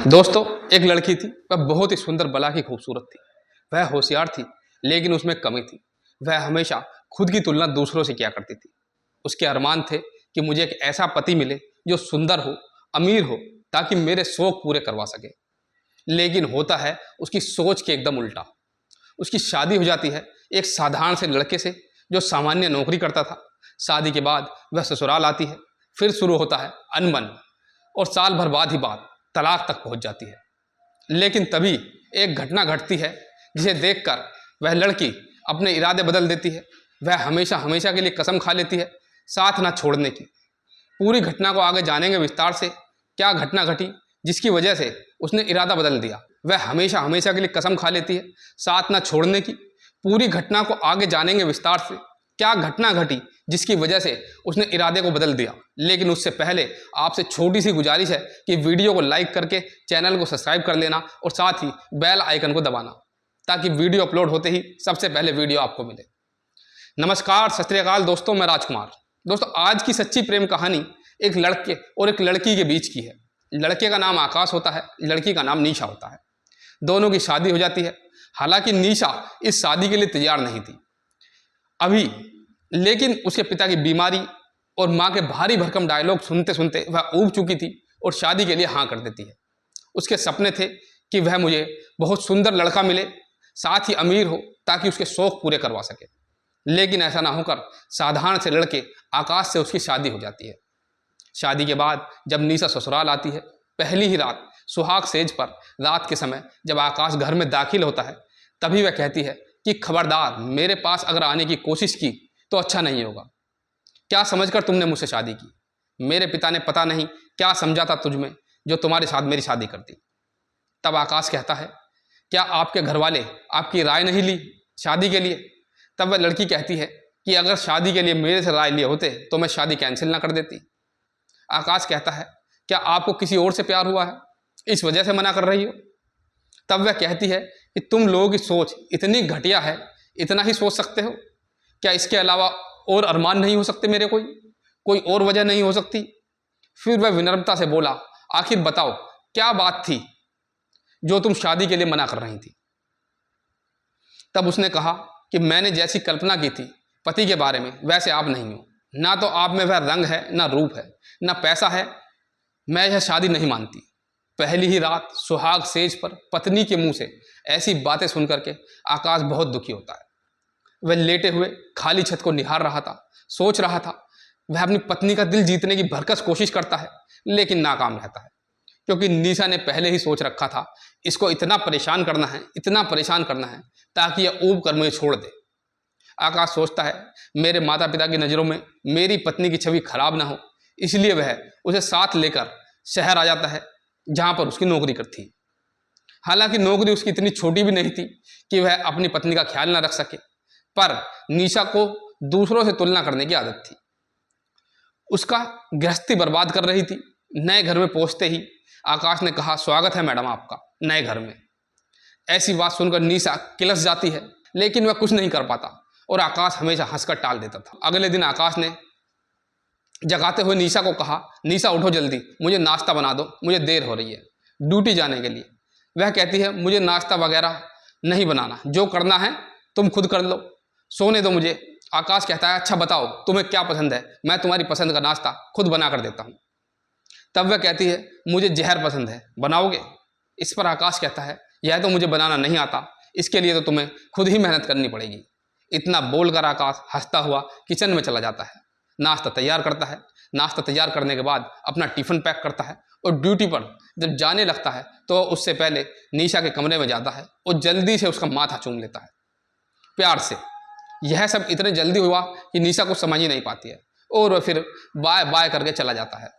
दोस्तों, एक लड़की थी। वह बहुत ही सुंदर बला की खूबसूरत थी। वह होशियार थी, लेकिन उसमें कमी थी। वह हमेशा खुद की तुलना दूसरों से किया करती थी। उसके अरमान थे कि मुझे एक ऐसा पति मिले जो सुंदर हो, अमीर हो, ताकि मेरे शौक पूरे करवा सके। लेकिन होता है उसकी सोच के एकदम उल्टा। उसकी शादी हो जाती है एक साधारण से लड़के से जो सामान्य नौकरी करता था। शादी के बाद वह ससुराल आती है। फिर शुरू होता है अनबन, और साल भर बाद ही बात तलाक तक पहुंच जाती है। लेकिन तभी एक घटना घटती है जिसे देखकर वह लड़की अपने इरादे बदल देती है। वह हमेशा हमेशा के लिए कसम खा लेती है साथ ना छोड़ने की। पूरी घटना को आगे जानेंगे विस्तार से। क्या घटना घटी जिसकी वजह से उसने इरादा बदल दिया। वह हमेशा हमेशा के लिए कसम खा लेती है साथ ना छोड़ने की। पूरी घटना को आगे जानेंगे विस्तार से। क्या घटना घटी जिसकी वजह से उसने इरादे को बदल दिया। लेकिन उससे पहले आपसे छोटी सी गुजारिश है कि वीडियो को लाइक करके चैनल को सब्सक्राइब कर लेना और साथ ही बेल आइकन को दबाना, ताकि वीडियो अपलोड होते ही सबसे पहले वीडियो आपको मिले। नमस्कार, सत श्री अकाल दोस्तों, मैं राजकुमार। दोस्तों, आज की सच्ची प्रेम कहानी एक लड़के और एक लड़की के बीच की है। लड़के का नाम आकाश होता है, लड़की का नाम निशा होता है। दोनों की शादी हो जाती है। हालांकि निशा इस शादी के लिए तैयार नहीं थी अभी, लेकिन उसके पिता की बीमारी और माँ के भारी भरकम डायलॉग सुनते सुनते वह ऊब चुकी थी और शादी के लिए हाँ कर देती है। उसके सपने थे कि वह मुझे बहुत सुंदर लड़का मिले, साथ ही अमीर हो, ताकि उसके शौक पूरे करवा सके। लेकिन ऐसा ना होकर साधारण से लड़के आकाश से उसकी शादी हो जाती है। शादी के बाद जब निशा ससुराल आती है, पहली ही रात सुहाग सेज पर रात के समय जब आकाश घर में दाखिल होता है, तभी वह कहती है कि खबरदार, मेरे पास अगर आने की कोशिश की तो अच्छा नहीं होगा। क्या समझकर तुमने मुझसे शादी की? मेरे पिता ने पता नहीं क्या समझा था तुझ में जो तुम्हारे साथ मेरी शादी करती। तब आकाश कहता है, क्या आपके घर वाले आपकी राय नहीं ली शादी के लिए? तब वह लड़की कहती है कि अगर शादी के लिए मेरे से राय लिए होते तो मैं शादी कैंसिल ना कर देती। आकाश कहता है, क्या आपको किसी और से प्यार हुआ है, इस वजह से मना कर रही हो? तब वह कहती है कि तुम लोगों की सोच इतनी घटिया है, इतना ही सोच सकते हो क्या? इसके अलावा और अरमान नहीं हो सकते मेरे? कोई और वजह नहीं हो सकती? फिर वह विनम्रता से बोला, आखिर बताओ क्या बात थी जो तुम शादी के लिए मना कर रही थी? तब उसने कहा कि मैंने जैसी कल्पना की थी पति के बारे में, वैसे आप नहीं हो। ना तो आप में वह रंग है, ना रूप है, ना पैसा है। मैं यह शादी नहीं मानती। पहली ही रात सुहाग सेज पर पत्नी के मुंह से ऐसी बातें सुनकर के आकाश बहुत दुखी होता है। वह लेटे हुए खाली छत को निहार रहा था, सोच रहा था। वह अपनी पत्नी का दिल जीतने की भरकस कोशिश करता है, लेकिन नाकाम रहता है, क्योंकि निशा ने पहले ही सोच रखा था इसको इतना परेशान करना है, इतना परेशान करना है ताकि यह ऊब कर मुझे छोड़ दे। आकाश सोचता है, मेरे माता पिता की नज़रों में मेरी पत्नी की छवि खराब ना हो, इसलिए वह उसे साथ लेकर शहर आ जाता है जहाँ पर उसकी नौकरी करती थी। हालांकि नौकरी उसकी इतनी छोटी भी नहीं थी कि वह अपनी पत्नी का ख्याल ना रख सके, पर निशा को दूसरों से तुलना करने की आदत थी। उसका गृहस्थी बर्बाद कर रही थी। नए घर में पहुंचते ही आकाश ने कहा, स्वागत है मैडम आपका नए घर में। ऐसी बात सुनकर निशा किलस जाती है, लेकिन वह कुछ नहीं कर पाता और आकाश हमेशा हंसकर टाल देता था। अगले दिन आकाश ने जगाते हुए निशा को कहा, निशा उठो जल्दी, मुझे नाश्ता बना दो, मुझे देर हो रही है ड्यूटी जाने के लिए। वह कहती है, मुझे नाश्ता वगैरह नहीं बनाना, जो करना है तुम खुद कर लो, सोने दो मुझे। आकाश कहता है, अच्छा बताओ तुम्हें क्या पसंद है, मैं तुम्हारी पसंद का नाश्ता खुद बना कर देता हूँ। तब वह कहती है, मुझे जहर पसंद है, बनाओगे? इस पर आकाश कहता है, यह तो मुझे बनाना नहीं आता, इसके लिए तो तुम्हें खुद ही मेहनत करनी पड़ेगी। इतना बोलकर आकाश हंसता हुआ किचन में चला जाता है, नाश्ता तैयार करता है। नाश्ता तैयार करने के बाद अपना टिफ़िन पैक करता है और ड्यूटी पर जब जाने लगता है तो उससे पहले निशा के कमरे में जाता है और जल्दी से उसका माथा चूम लेता है प्यार से। यह सब इतने जल्दी हुआ कि निशा को समझ ही नहीं पाती है और वह फिर बाय बाय करके चला जाता है।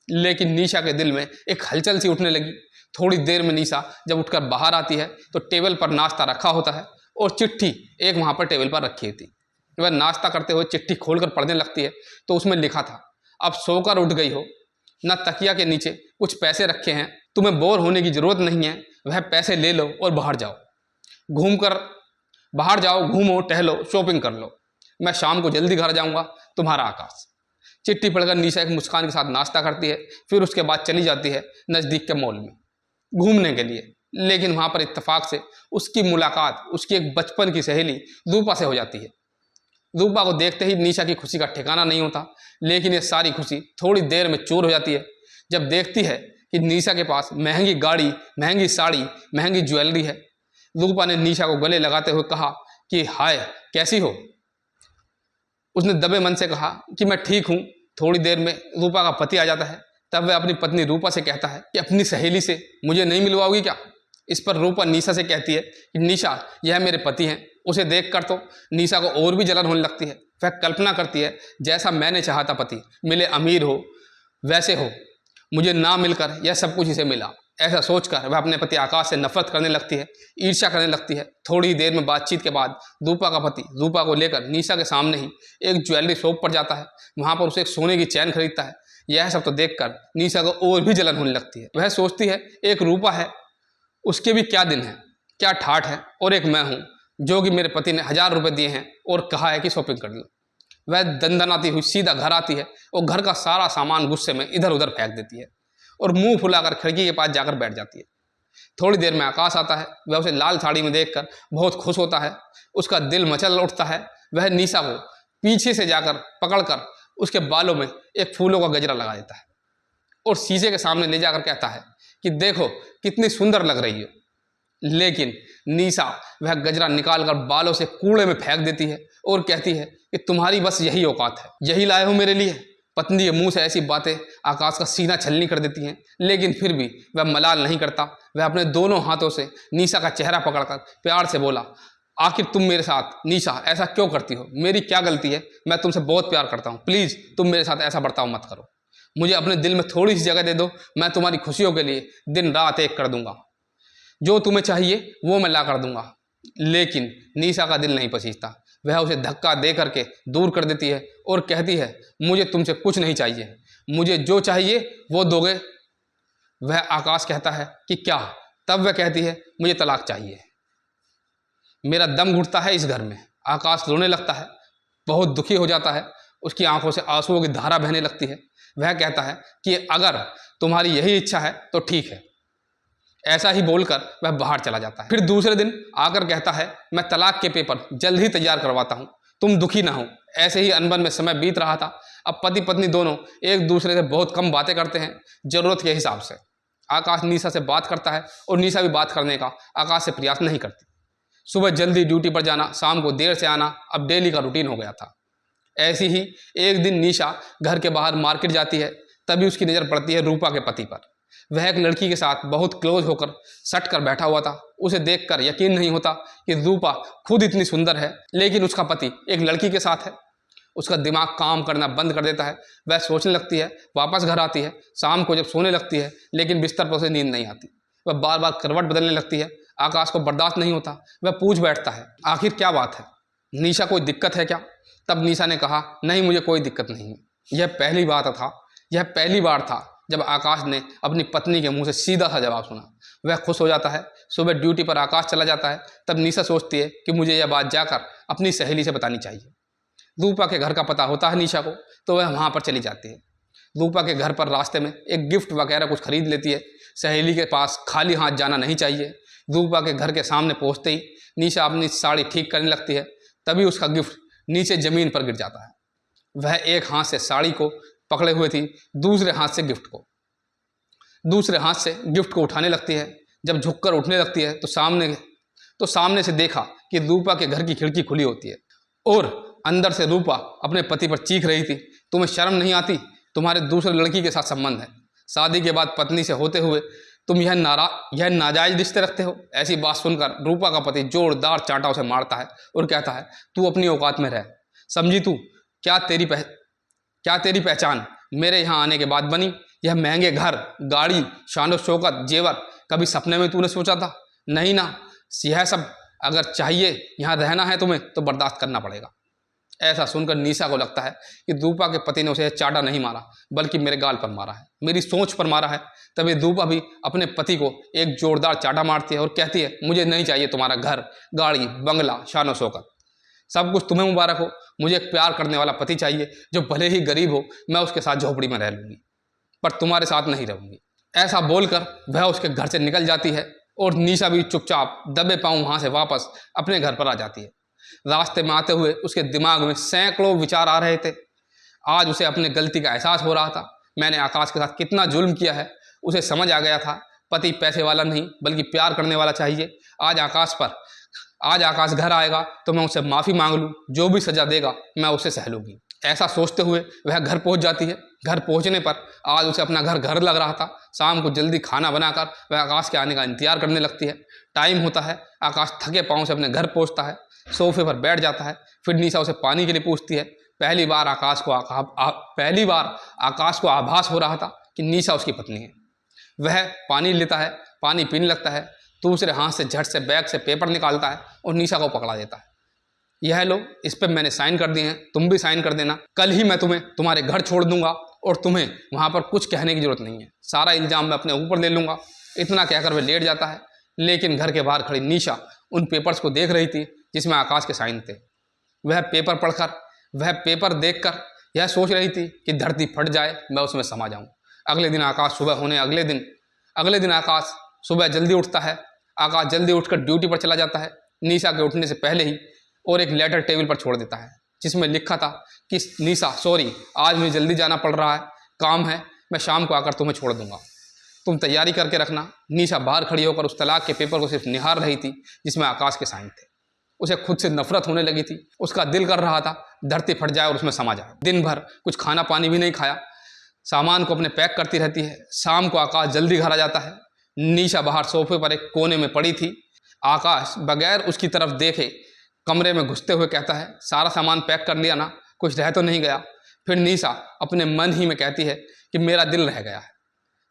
लेकिन निशा के दिल में एक हलचल सी उठने लगी। थोड़ी देर में निशा जब उठकर बाहर आती है तो टेबल पर नाश्ता रखा होता है और चिट्ठी एक वहाँ पर टेबल पर रखी थी। वह नाश्ता करते हुए चिट्ठी खोलकर पढ़ने लगती है तो उसमें लिखा था, अब सोकर उठ गई हो, न तकिया के नीचे कुछ पैसे रखे हैं, तुम्हें बोर होने की जरूरत नहीं है, वह पैसे ले लो और बाहर जाओ, घूमो, टहलो, शॉपिंग कर लो, मैं शाम को जल्दी घर जाऊंगा, तुम्हारा आकाश। चिट्ठी पढ़कर निशा एक मुस्कान के साथ नाश्ता करती है, फिर उसके बाद चली जाती है नज़दीक के मॉल में। घूमने के लिए। लेकिन वहाँ पर इत्तेफाक से उसकी मुलाकात उसकी एक बचपन की सहेली रूपा से हो जाती है। रूपा को देखते ही निशा की खुशी का ठिकाना नहीं होता, लेकिन ये सारी खुशी थोड़ी देर में चूर हो जाती है जब देखती है कि निशा के पास महंगी गाड़ी, महंगी साड़ी, महंगी ज्वेलरी है। रूपा ने निशा को गले लगाते हुए कहा कि हाय कैसी हो। उसने दबे मन से कहा कि मैं ठीक हूँ। थोड़ी देर में रूपा का पति आ जाता है। तब वह अपनी पत्नी रूपा से कहता है कि अपनी सहेली से मुझे नहीं मिलवाओगी क्या। इस पर रूपा निशा से कहती है कि निशा, यह मेरे पति हैं। उसे देखकर तो निशा को और भी जलन होने लगती है। वह कल्पना करती है जैसा मैंने चाहा था पति मिले, अमीर हो, वैसे हो, मुझे ना मिलकर यह सब कुछ इसे मिला। ऐसा सोचकर वह अपने पति आकाश से नफरत करने लगती है, ईर्ष्या करने लगती है। थोड़ी देर में बातचीत के बाद रूपा का पति रूपा को लेकर निशा के सामने ही एक ज्वेलरी शॉप पर जाता है। वहाँ पर उसे एक सोने की चैन खरीदता है। यह सब तो देखकर निशा को और भी जलन होने लगती है। वह सोचती है एक रूपा है, उसके भी क्या दिन है, क्या ठाठ है, और एक मैं हूँ जो कि मेरे पति ने 1000 रुपये दिए हैं और कहा है कि शॉपिंग कर लो। वह दंदनाती हुई सीधा घर आती है और घर का सारा सामान गुस्से में इधर उधर फेंक देती है और मुंह फुलाकर खिड़की के पास जाकर बैठ जाती है। थोड़ी देर में आकाश आता है। वह उसे लाल साड़ी में देखकर बहुत खुश होता है। उसका दिल मचल उठता है। वह निशा को पीछे से जाकर पकड़कर उसके बालों में एक फूलों का गजरा लगा देता है और शीशे के सामने ले जाकर कहता है कि देखो कितनी सुंदर लग रही हो। लेकिन निशा वह गजरा निकालकर बालों से कूड़े में फेंक देती है और कहती है कि तुम्हारी बस यही औकात है, यही लाए हो मेरे लिए। पत्नी के मुंह से ऐसी बातें आकाश का सीना छलनी कर देती हैं, लेकिन फिर भी वह मलाल नहीं करता। वह अपने दोनों हाथों से निशा का चेहरा पकड़कर प्यार से बोला, आखिर तुम मेरे साथ निशा ऐसा क्यों करती हो? मेरी क्या गलती है? मैं तुमसे बहुत प्यार करता हूँ, प्लीज़ तुम मेरे साथ ऐसा बर्ताव मत करो। मुझे अपने दिल में थोड़ी सी जगह दे दो, मैं तुम्हारी खुशियों के लिए दिन रात एक कर दूंगा। जो तुम्हें चाहिए वो मैं ला कर दूंगा। लेकिन निशा का दिल नहीं पसीजता। वह उसे धक्का दे करके दूर कर देती है और कहती है मुझे तुमसे कुछ नहीं चाहिए, मुझे जो चाहिए वो दोगे। वह आकाश कहता है कि क्या? तब वह कहती है मुझे तलाक चाहिए, मेरा दम घुटता है इस घर में। आकाश रोने लगता है, बहुत दुखी हो जाता है। उसकी आंखों से आंसुओं की धारा बहने लगती है। वह कहता है कि अगर तुम्हारी यही इच्छा है तो ठीक है। ऐसा ही बोलकर वह बाहर चला जाता है। फिर दूसरे दिन आकर कहता है मैं तलाक के पेपर जल्द ही तैयार करवाता हूँ, तुम दुखी ना हो। ऐसे ही अनबन में समय बीत रहा था। अब पति पत्नी दोनों एक दूसरे से बहुत कम बातें करते हैं, जरूरत के हिसाब से। आकाश निशा से बात करता है और निशा भी बात करने का आकाश से प्रयास नहीं करती। सुबह जल्दी ड्यूटी पर जाना, शाम को देर से आना अब डेली का रूटीन हो गया था। ऐसी ही एक दिन निशा घर के बाहर मार्केट जाती है। तभी उसकी नज़र पड़ती है रूपा के पति पर। वह एक लड़की के साथ बहुत क्लोज होकर सट कर बैठा हुआ था। उसे देखकर यकीन नहीं होता कि रूपा खुद इतनी सुंदर है, लेकिन उसका पति एक लड़की के साथ है। उसका दिमाग काम करना बंद कर देता है। वह सोचने लगती है, वापस घर आती है, शाम को जब सोने लगती है, लेकिन बिस्तर पर उसे नींद नहीं आती। वह बार बार करवट बदलने लगती है। आकाश को बर्दाश्त नहीं होता। वह पूछ बैठता है आखिर क्या बात है, निशा कोई दिक्कत है क्या? तब निशा ने कहा नहीं, मुझे कोई दिक्कत नहीं है। यह पहली बार था जब आकाश ने अपनी पत्नी के मुंह से सीधा सा जवाब सुना। वह खुश हो जाता है। सुबह ड्यूटी पर आकाश चला जाता है। तब निशा सोचती है कि मुझे यह बात जाकर अपनी सहेली से बतानी चाहिए। रूपा के घर का पता होता है निशा को, तो वह वहाँ पर चली जाती है। रूपा के घर पर रास्ते में एक गिफ्ट वगैरह कुछ खरीद लेती है। सहेली के पास खाली हाथ जाना नहीं चाहिए। रूपा के घर के सामने पहुँचते ही निशा अपनी साड़ी ठीक करने लगती है। तभी उसका गिफ्ट नीचे ज़मीन पर गिर जाता है। वह एक हाथ से साड़ी को पकड़े हुए थी, दूसरे हाथ से गिफ्ट को उठाने लगती है। जब झुककर उठने लगती है तो सामने से देखा कि रूपा के घर की खिड़की खुली होती है और अंदर से रूपा अपने पति पर चीख रही थी, तुम्हें शर्म नहीं आती? तुम्हारे दूसरे लड़की के साथ संबंध है, शादी के बाद पत्नी से होते हुए तुम यह नाजायज रिश्ते रखते हो। ऐसी बात सुनकर रूपा का पति जोरदार चांटा उसे मारता है और कहता है तू अपनी औकात में रह, समझी तू? क्या तेरी पहचान मेरे यहाँ आने के बाद बनी? यह महंगे घर, गाड़ी, शान शौकत, जेवर कभी सपने में तूने सोचा था? नहीं ना। यह सब अगर चाहिए, यहाँ रहना है तुम्हें, तो बर्दाश्त करना पड़ेगा। ऐसा सुनकर निशा को लगता है कि रूपा के पति ने उसे चाटा नहीं मारा, बल्कि मेरे गाल पर मारा है, मेरी सोच पर मारा है। तभी रूपा भी अपने पति को एक जोरदार चाटा मारती है और कहती है मुझे नहीं चाहिए तुम्हारा घर, गाड़ी, बंगला, शान शौकत, सब कुछ तुम्हें मुबारक हो। मुझे एक प्यार करने वाला पति चाहिए जो भले ही गरीब हो, मैं उसके साथ झोपड़ी में रह लूँगी, पर तुम्हारे साथ नहीं रहूँगी। ऐसा बोलकर वह उसके घर से निकल जाती है और निशा भी चुपचाप दबे पांव वहां से वापस अपने घर पर आ जाती है। रास्ते में आते हुए उसके दिमाग में सैकड़ों विचार आ रहे थे। आज उसे अपने गलती का एहसास हो रहा था। मैंने आकाश के साथ कितना जुल्म किया है उसे समझ आ गया था। पति पैसे वाला नहीं बल्कि प्यार करने वाला चाहिए। आज आकाश घर आएगा तो मैं उससे माफ़ी मांग लूँ, जो भी सज़ा देगा मैं उसे सह लूँगी। ऐसा सोचते हुए वह घर पहुंच जाती है। घर पहुंचने पर आज उसे अपना घर लग रहा था। शाम को जल्दी खाना बनाकर वह आकाश के आने का इंतजार करने लगती है। टाइम होता है, आकाश थके पाँव से अपने घर पहुंचता है, सोफे पर बैठ जाता है। फिर निशा उसे पानी के लिए पूछती है। पहली बार आकाश को आभास हो रहा था कि निशा उसकी पत्नी है। वह पानी लेता है, पानी पीने लगता है, दूसरे हाथ से झट से बैग से पेपर निकालता है और निशा को पकड़ा देता है। यह लो, इस पर मैंने साइन कर दिए हैं, तुम भी साइन कर देना। कल ही मैं तुम्हें तुम्हारे घर छोड़ दूंगा और तुम्हें वहाँ पर कुछ कहने की जरूरत नहीं है। सारा इल्ज़ाम मैं अपने ऊपर ले लूँगा। इतना कहकर वह लेट जाता है। लेकिन घर के बाहर खड़ी निशा उन पेपर्स को देख रही थी जिसमें आकाश के साइन थे। वह पेपर देखकर यह सोच रही थी कि धरती फट जाए, मैं उसमें समा जाऊँ। अगले दिन आकाश सुबह जल्दी उठता है। आकाश जल्दी उठकर ड्यूटी पर चला जाता है, निशा के उठने से पहले ही, और एक लेटर टेबल पर छोड़ देता है जिसमें लिखा था कि निशा सॉरी, आज मुझे जल्दी जाना पड़ रहा है, काम है, मैं शाम को आकर तुम्हें छोड़ दूंगा, तुम तैयारी करके रखना। निशा बाहर खड़ी होकर उस तलाक के पेपर को सिर्फ निहार रही थी जिसमें आकाश के साइन थे। उसे खुद से नफरत होने लगी थी। उसका दिल कर रहा था धरती फट जाए और उसमें समा जाए। दिन भर कुछ खाना पानी भी नहीं खाया, सामान को अपने पैक करती रहती है। शाम को आकाश जल्दी घर आ जाता है। निशा बाहर सोफे पर एक कोने में पड़ी थी। आकाश बगैर उसकी तरफ देखे कमरे में घुसते हुए कहता है, सारा सामान पैक कर लिया ना, कुछ रह तो नहीं गया। फिर निशा अपने मन ही में कहती है कि मेरा दिल रह गया है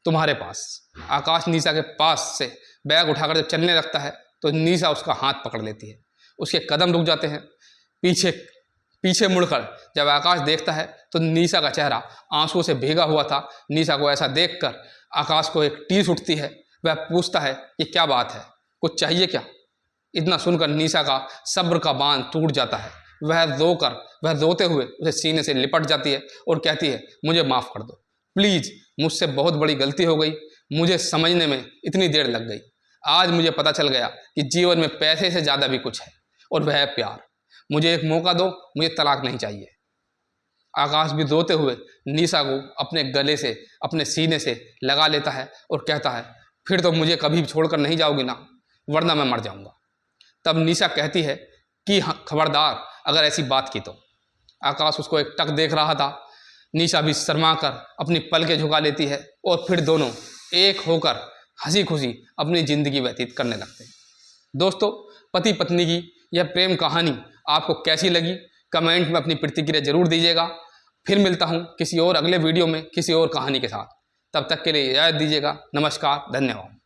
तुम्हारे पास। आकाश निशा के पास से बैग उठाकर जब चलने लगता है तो निशा उसका हाथ पकड़ लेती है। उसके कदम रुक जाते हैं। पीछे मुड़कर जब आकाश देखता है तो निशा का चेहरा आंसुओं से भीगा हुआ था। निशा को ऐसा देखकर आकाश को एक टीस उठती है। वह पूछता है कि क्या बात है, कुछ चाहिए क्या? इतना सुनकर निशा का सब्र का बांध टूट जाता है। वह रोते हुए उसे सीने से लिपट जाती है और कहती है, मुझे माफ़ कर दो प्लीज़, मुझसे बहुत बड़ी गलती हो गई, मुझे समझने में इतनी देर लग गई। आज मुझे पता चल गया कि जीवन में पैसे से ज़्यादा भी कुछ है और वह है प्यार। मुझे एक मौका दो, मुझे तलाक नहीं चाहिए। आकाश भी रोते हुए निशा को अपने गले से, अपने सीने से लगा लेता है और कहता है, फिर तो मुझे कभी छोड़कर नहीं जाओगी ना, वरना मैं मर जाऊंगा। तब निशा कहती है कि खबरदार अगर ऐसी बात की तो। आकाश उसको एक टक देख रहा था। निशा भी शर्मा कर अपनी पलकें झुका लेती है और फिर दोनों एक होकर हंसी खुशी अपनी ज़िंदगी व्यतीत करने लगते हैं। दोस्तों, पति पत्नी की यह प्रेम कहानी आपको कैसी लगी कमेंट में अपनी प्रतिक्रिया जरूर दीजिएगा। फिर मिलता हूँ किसी और अगले वीडियो में किसी और कहानी के साथ। तब तक के लिए इजाज़त दीजिएगा। नमस्कार, धन्यवाद।